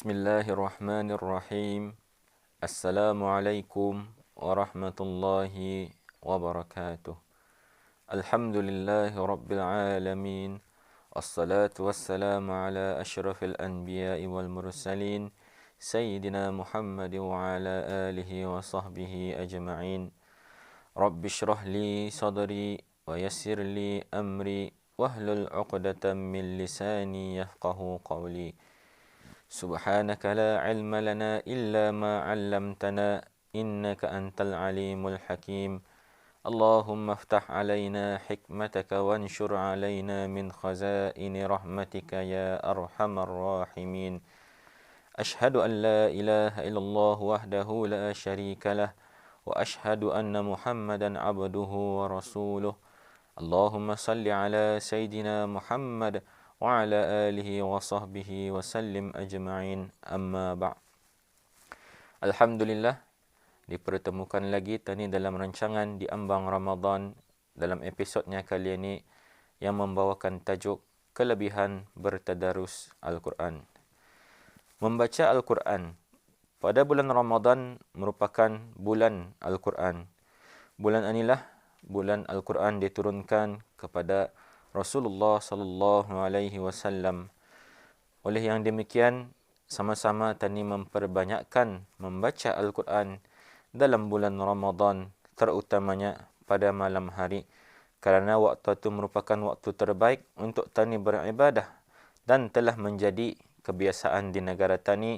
Bismillahirrahmanirrahim. Assalamualaikum warahmatullahi wabarakatuh. Alhamdulillahi rabbil alamin. Assalatu wassalamu ala asyrafil anbiya'i wal mursalin. Sayyidina Muhammad wa ala alihi wa sahbihi ajma'in. Rabbi shrah li sadri wa yassir li amri. Wahlul uqdatan min lisani yafqahu qawli. سبحانك لا علم لنا إلا ما علمتنا إنك أنت العليم الحكيم اللهم افتح علينا حكمتك وانشر علينا من خزائن رحمتك يا أرحم الراحمين أشهد أن لا إله إلا الله وحده لا شريك له وأشهد أن محمدا عبده ورسوله اللهم صل على سيدنا محمد wa ala alihi wa sahbihi wa sallim ajma'in amma ba'. Alhamdulillah, dipertemukan lagi tadi dalam rancangan di ambang Ramadan dalam episodnya kali ini yang membawakan tajuk kelebihan bertadarus Al-Quran. Membaca Al-Quran pada bulan Ramadan merupakan bulan Al-Quran. Bulan inilah bulan Al-Quran diturunkan kepada Rasulullah sallallahu alaihi wasallam. Oleh yang demikian, sama-sama tani memperbanyakkan membaca Al-Quran dalam bulan Ramadan, terutamanya pada malam hari, kerana waktu itu merupakan waktu terbaik untuk tani beribadah dan telah menjadi kebiasaan di negara tani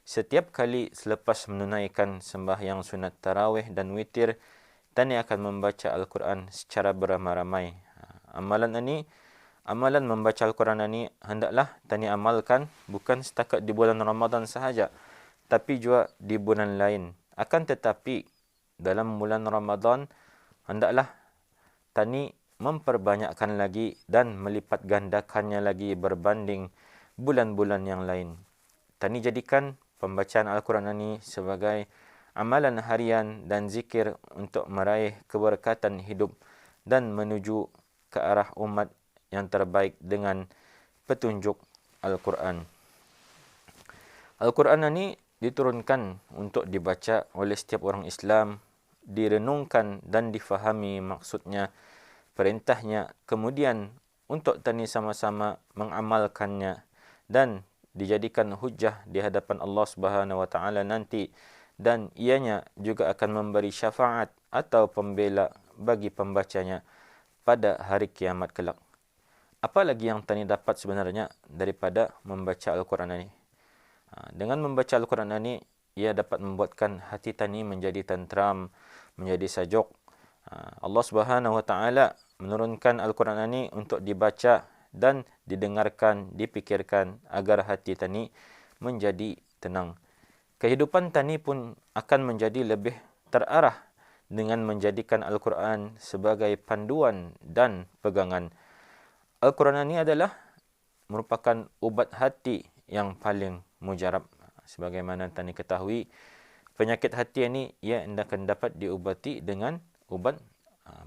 setiap kali selepas menunaikan sembahyang sunat tarawih dan witir, tani akan membaca Al-Quran secara beramai-ramai. Amalan membaca Al-Quran ini hendaklah tani amalkan bukan setakat di bulan Ramadan sahaja, tapi juga di bulan lain. Akan tetapi dalam bulan Ramadan hendaklah tani memperbanyakkan lagi dan melipat gandakannya lagi berbanding bulan-bulan yang lain. Tani jadikan pembacaan Al-Quran ini sebagai amalan harian dan zikir untuk meraih keberkatan hidup dan menuju ke arah umat yang terbaik dengan petunjuk Al-Quran. Al-Quran ini diturunkan untuk dibaca oleh setiap orang Islam, direnungkan dan difahami maksudnya, perintahnya, kemudian untuk tani sama-sama mengamalkannya dan dijadikan hujjah di hadapan Allah Subhanahu wa taala nanti, dan ianya juga akan memberi syafaat atau pembela bagi pembacanya pada hari kiamat kelak. Apa lagi yang tani dapat sebenarnya daripada membaca Al-Quran ini? Dengan membaca Al-Quran ini, ia dapat membuatkan hati tani menjadi tentram, menjadi sajuk. Allah Subhanahu wa taala menurunkan Al-Quran ini untuk dibaca dan didengarkan, dipikirkan agar hati tani menjadi tenang. Kehidupan tani pun akan menjadi lebih terarah dengan menjadikan Al-Quran sebagai panduan dan pegangan. Al-Quran ini adalah merupakan ubat hati yang paling mujarab. Sebagaimana tani ketahui, penyakit hati ini ia akan dapat diubati dengan ubat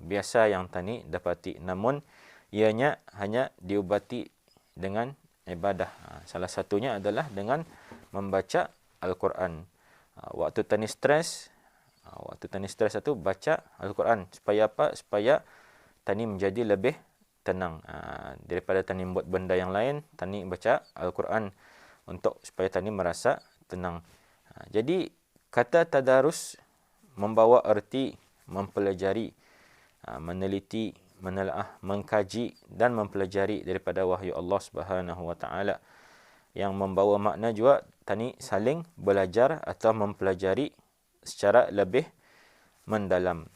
biasa yang tani dapati. Namun, ianya hanya diubati dengan ibadah. Salah satunya adalah dengan membaca Al-Quran. Waktu tani stres itu baca Al-Quran. Supaya apa? Supaya tani menjadi lebih tenang. Daripada tani buat benda yang lain, tani baca Al-Quran untuk supaya tani merasa tenang. Jadi, kata tadarus membawa erti mempelajari, meneliti, menelaah, mengkaji dan mempelajari daripada wahyu Allah Subhanahu wa taala, yang membawa makna juga tani saling belajar atau mempelajari secara lebih mendalam.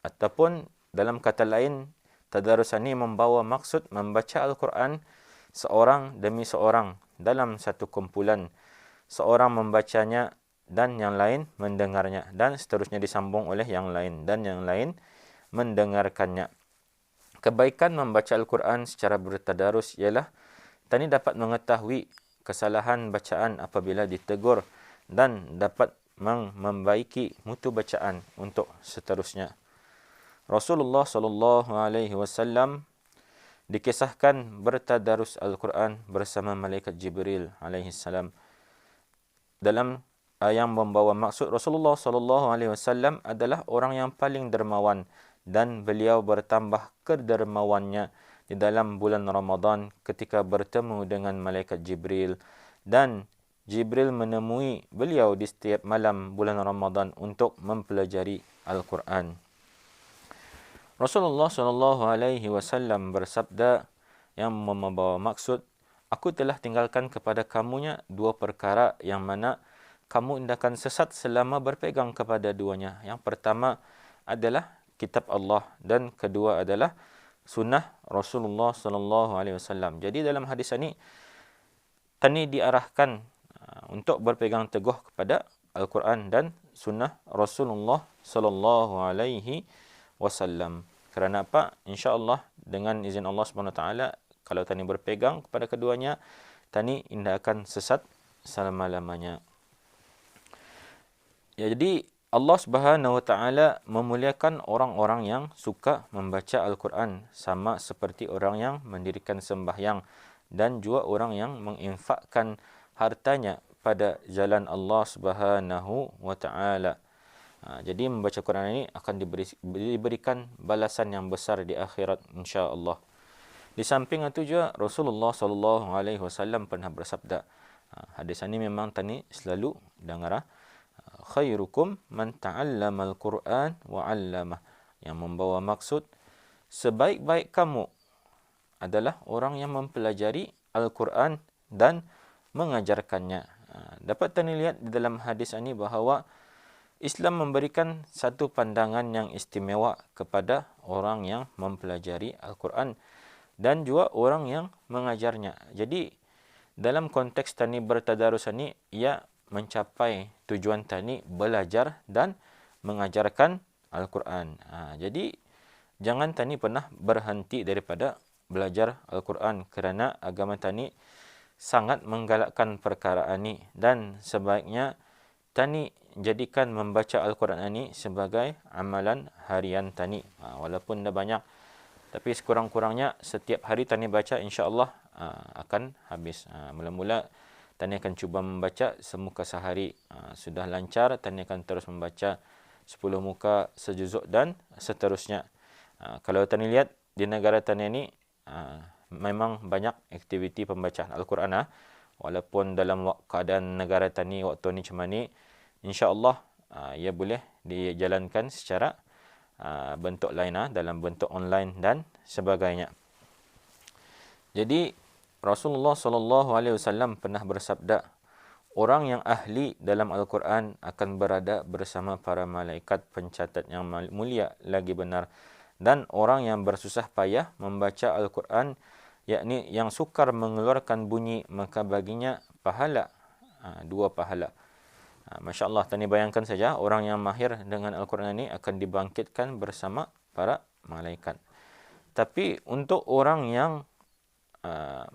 Ataupun dalam kata lain, tadarus ini membawa maksud membaca Al-Quran seorang demi seorang dalam satu kumpulan. Seorang membacanya dan yang lain mendengarnya, dan seterusnya disambung oleh yang lain dan yang lain mendengarkannya. Kebaikan membaca Al-Quran secara bertadarus ialah tani dapat mengetahui kesalahan bacaan apabila ditegur dan dapat membaiki mutu bacaan untuk seterusnya. Rasulullah sallallahu alaihi wasallam dikisahkan bertadarus Al-Quran bersama malaikat Jibril alaihi salam. dalam yang membawa maksud Rasulullah sallallahu alaihi wasallam adalah orang yang paling dermawan, dan beliau bertambah kedermawannya di dalam bulan Ramadan ketika bertemu dengan malaikat Jibril, dan Jibril menemui beliau di setiap malam bulan Ramadan untuk mempelajari Al-Quran. Rasulullah sallallahu alaihi wasallam bersabda yang membawa maksud, aku telah tinggalkan kepada kamunya dua perkara yang mana kamu tidak akan sesat selama berpegang kepada duanya. Yang pertama adalah kitab Allah, dan kedua adalah sunnah Rasulullah sallallahu alaihi wasallam. Jadi dalam hadis ini tani diarahkan untuk berpegang teguh kepada Al-Quran dan sunnah Rasulullah sallallahu alaihi wasallam. Kerana apa? Insya-Allah dengan izin Allah Subhanahu Wa Taala, kalau tani berpegang kepada keduanya, tani tidak akan sesat selama-lamanya. Ya, jadi Allah Subhanahu Wa Taala memuliakan orang-orang yang suka membaca Al-Quran, sama seperti orang yang mendirikan sembahyang dan juga orang yang menginfakkan hartanya pada jalan Allah Subhanahu Wa Taala. Jadi membaca Quran ini akan diberikan balasan yang besar di akhirat, insya-Allah. Di samping itu juga Rasulullah sallallahu alaihi wasallam pernah bersabda. Hadis ini memang tani selalu dengar, khairukum man ta'allama al-Quran wa 'allamah. Yang membawa maksud sebaik-baik kamu adalah orang yang mempelajari Al-Quran dan mengajarkannya. Dapat tani lihat di dalam hadis ini bahawa Islam memberikan satu pandangan yang istimewa kepada orang yang mempelajari Al-Quran dan juga orang yang mengajarnya. Jadi dalam konteks tani bertadarus ini, ia mencapai tujuan tani belajar dan mengajarkan Al-Quran. Jadi jangan tani pernah berhenti daripada belajar Al-Quran, kerana agama tani sangat menggalakkan perkara ini, dan sebaiknya tani jadikan membaca Al-Quran ini sebagai amalan harian tani. Walaupun dah banyak, tapi sekurang-kurangnya setiap hari tani baca, insya-Allah akan habis. Mula-mula tani akan cuba membaca semuka sehari. Sudah lancar, tani akan terus membaca 10 muka, sejuzuk dan seterusnya. Kalau tani lihat di negara tani ini, memang banyak aktiviti pembacaan Al-Quran. Walaupun dalam keadaan negara tani waktu ini macam ni, insya-Allah ia boleh dijalankan secara bentuk lain, dalam bentuk online dan sebagainya. Jadi Rasulullah sallallahu alaihi wasallam pernah bersabda, orang yang ahli dalam Al-Quran akan berada bersama para malaikat pencatat yang mulia lagi benar, dan orang yang bersusah payah membaca Al-Quran, yakni yang sukar mengeluarkan bunyi, maka baginya pahala, 2 pahala. Masya-Allah, tani bayangkan saja orang yang mahir dengan Al-Quran ini akan dibangkitkan bersama para malaikat. Tapi untuk orang yang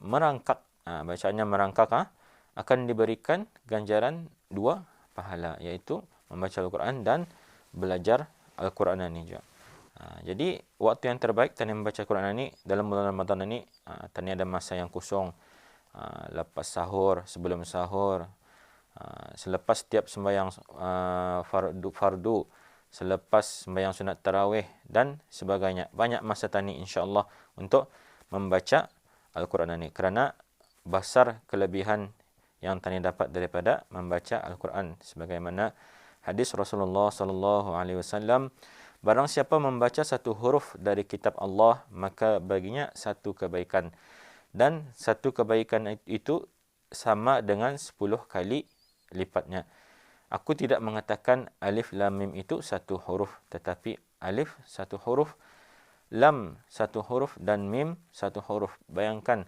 merangkak, bacaannya merangkak, akan diberikan ganjaran 2 pahala, iaitu membaca Al-Quran dan belajar Al-Quran ini juga. Jadi waktu yang terbaik tani membaca Al-Quran ini dalam bulan Ramadan ini, tani ada masa yang kosong, lepas sahur, sebelum sahur, selepas setiap sembahyang fardu, selepas sembahyang sunat tarawih dan sebagainya. Banyak masa tani insya-Allah untuk membaca Al-Quran ini, kerana besar kelebihan yang tani dapat daripada membaca Al-Quran. Sebagaimana hadis Rasulullah sallallahu alaihi wasallam, barang siapa membaca satu huruf dari kitab Allah, maka baginya satu kebaikan, dan satu kebaikan itu sama dengan 10 kali lipatnya. Aku tidak mengatakan alif lam mim itu satu huruf, tetapi alif satu huruf, lam satu huruf dan mim satu huruf. Bayangkan,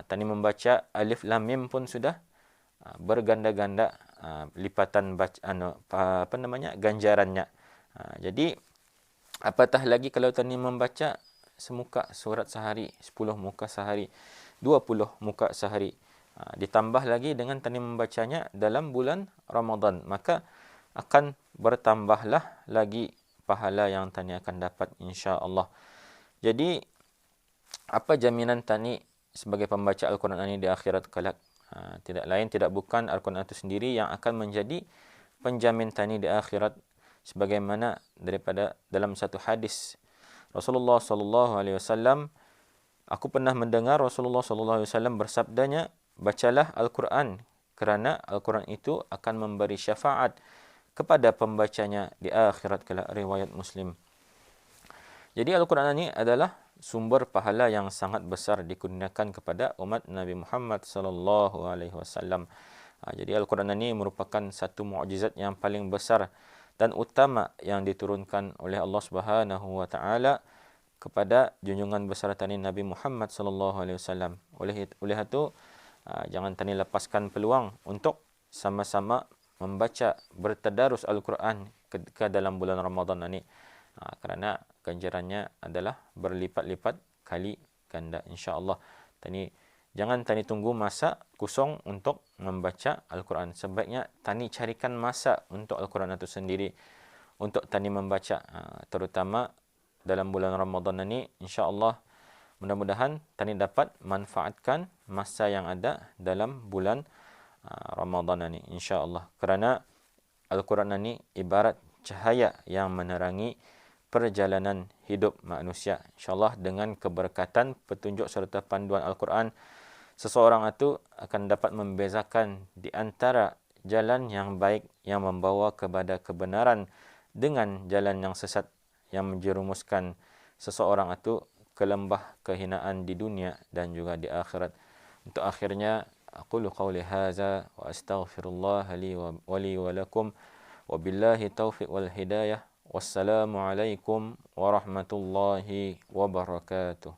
tani membaca alif lam mim pun sudah berganda-ganda lipatan ganjarannya. Jadi apatah lagi kalau tani membaca semuka surat sehari, 10 muka sehari, 20 muka sehari. Ditambah lagi dengan tani membacanya dalam bulan Ramadan, maka akan bertambahlah lagi pahala yang tani akan dapat, insya-Allah. Jadi apa jaminan tani sebagai pembaca Al-Quran ini di akhirat kelak? Tidak lain tidak bukan Al-Quran itu sendiri yang akan menjadi penjamin tani di akhirat, sebagaimana daripada dalam satu hadis Rasulullah sallallahu alaihi wasallam, aku pernah mendengar Rasulullah sallallahu alaihi wasallam bersabdanya, bacalah Al-Quran kerana Al-Quran itu akan memberi syafaat kepada pembacanya di akhirat kelak, riwayat Muslim. Jadi Al-Quran ini adalah sumber pahala yang sangat besar dikurniakan kepada umat Nabi Muhammad sallallahu alaihi wasallam. Jadi Al-Quran ini merupakan satu mukjizat yang paling besar dan utama yang diturunkan oleh Allah Subhanahu wa taala kepada junjungan besar tani Nabi Muhammad sallallahu alaihi wasallam. Oleh itu jangan tani lepaskan peluang untuk sama-sama membaca bertadarus Al-Quran ketika dalam bulan Ramadan ini. Kerana ganjarannya adalah berlipat-lipat kali ganda, insya-Allah. Jangan tani tunggu masa kosong untuk membaca Al-Quran. Sebaiknya tani carikan masa untuk Al-Quran itu sendiri untuk tani membaca, terutama dalam bulan Ramadan ini. Insya-Allah mudah-mudahan tani dapat manfaatkan masa yang ada dalam bulan Ramadan ini, insya-Allah. Kerana Al-Quran ini ibarat cahaya yang menerangi perjalanan hidup manusia. InsyaAllah dengan keberkatan, petunjuk serta panduan Al-Quran, seseorang itu akan dapat membezakan di antara jalan yang baik yang membawa kepada kebenaran dengan jalan yang sesat yang menjerumuskan seseorang itu ke lembah kehinaan di dunia dan juga di akhirat. Untuk akhirnya, aqulu qawli hadza wa astaghfirullah li wa lakum wa billahi taufiq wal hidayah. Wassalamualaikum warahmatullahi wabarakatuh.